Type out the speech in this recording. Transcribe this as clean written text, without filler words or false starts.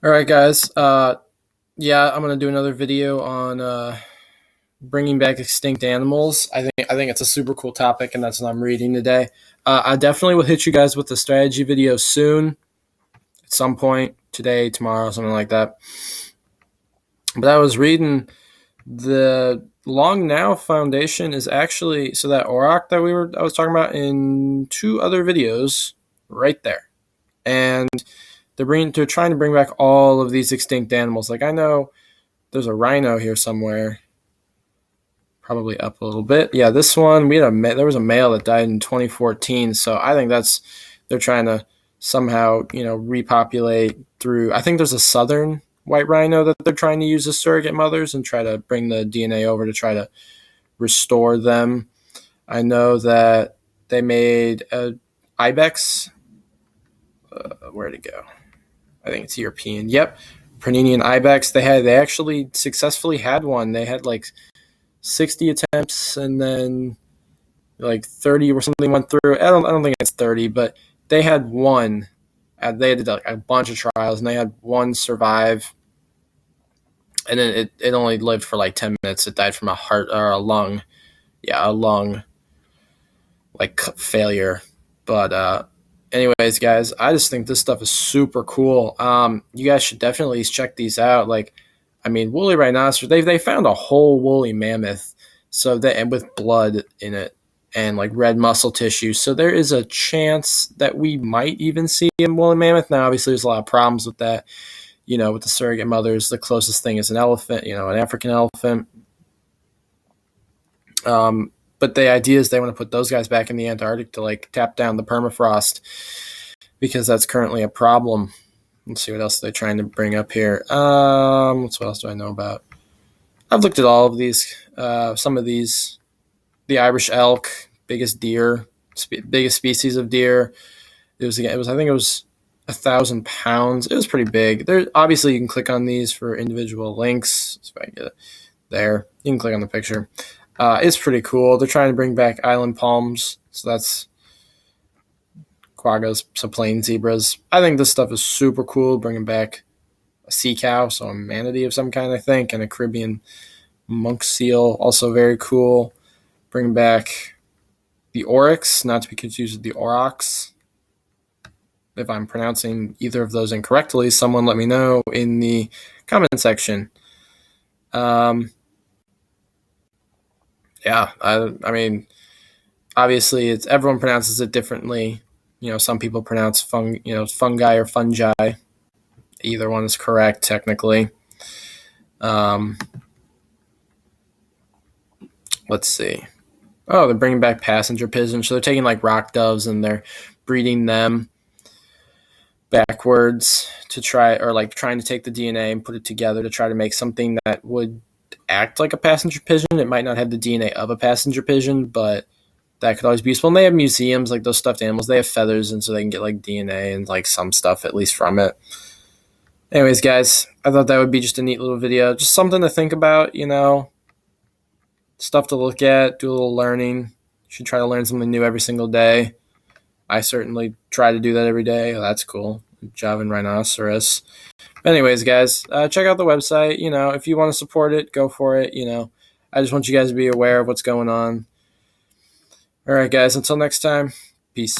All right, guys. Yeah, I'm gonna do another video on bringing back extinct animals. I think it's a super cool topic, and that's what I'm reading today. I definitely will hit you guys with a strategy video soon, at some point today, tomorrow, something like that. But I was reading the Long Now Foundation is actually so that auroch that I was talking about in two other videos, right there, and they're trying to bring back all of these extinct animals. Like I know there's a rhino here somewhere, probably up a little bit. Yeah, this one there was a male that died in 2014. So I think they're trying to somehow repopulate through. I think there's a southern white rhino that they're trying to use as surrogate mothers and try to bring the DNA over to try to restore them. I know that they made a ibex. Where'd it go? I think it's European. Yep, Perninian ibex. They actually successfully had one. They had like 60 attempts and then like 30 or something went through. I don't think it's 30, but they had one. They did like a bunch of trials and they had one survive. And then it only lived for like 10 minutes. It died from a heart or a lung. Yeah, a lung like failure. But anyways, guys, I just think this stuff is super cool. You guys should definitely check these out. Like, I mean, woolly rhinoceros. They found a whole woolly mammoth, and with blood in it and like red muscle tissue. So there is a chance that we might even see a woolly mammoth. Now, obviously, there's a lot of problems with that. With the surrogate mothers, the closest thing is an elephant. An African elephant. But the idea is they want to put those guys back in the Antarctic to like tap down the permafrost because that's currently a problem. Let's see what else they're trying to bring up here. What else do I know about? I've looked at all of these. Some of these, the Irish elk, biggest biggest species of deer. I think it was 1,000 pounds. It was pretty big. There, obviously, you can click on these for individual links. So if I get it there, you can click on the picture. It's pretty cool. They're trying to bring back island palms, so that's quaggas, so plain zebras. I think this stuff is super cool. Bringing back a sea cow, so a manatee of some kind, I think, and a Caribbean monk seal, also very cool. Bring back the oryx, not to be confused with the aurochs. If I'm pronouncing either of those incorrectly, someone let me know in the comment section. Yeah, I mean, obviously, it's everyone pronounces it differently. Some people pronounce fungi or fungi. Either one is correct technically. Um, let's see. Oh, they're bringing back passenger pigeons. So they're taking like rock doves and they're breeding them backwards to try, or like trying to take the DNA and put it together to try to make something that would act like a passenger pigeon. It might not have the DNA of a passenger pigeon, but that could always be useful. And they have museums, like those stuffed animals, they have feathers, and so they can get like DNA and like some stuff at least from it. Anyways, guys, I thought that would be just a neat little video, just something to think about, stuff to look at, do a little learning. You should try to learn something new every single day. I certainly try to do that every day. Oh, that's cool. Javan rhinoceros. But anyways, guys, check out the website. If you want to support it, go for it. I just want you guys to be aware of what's going on. All right, guys, until next time, peace.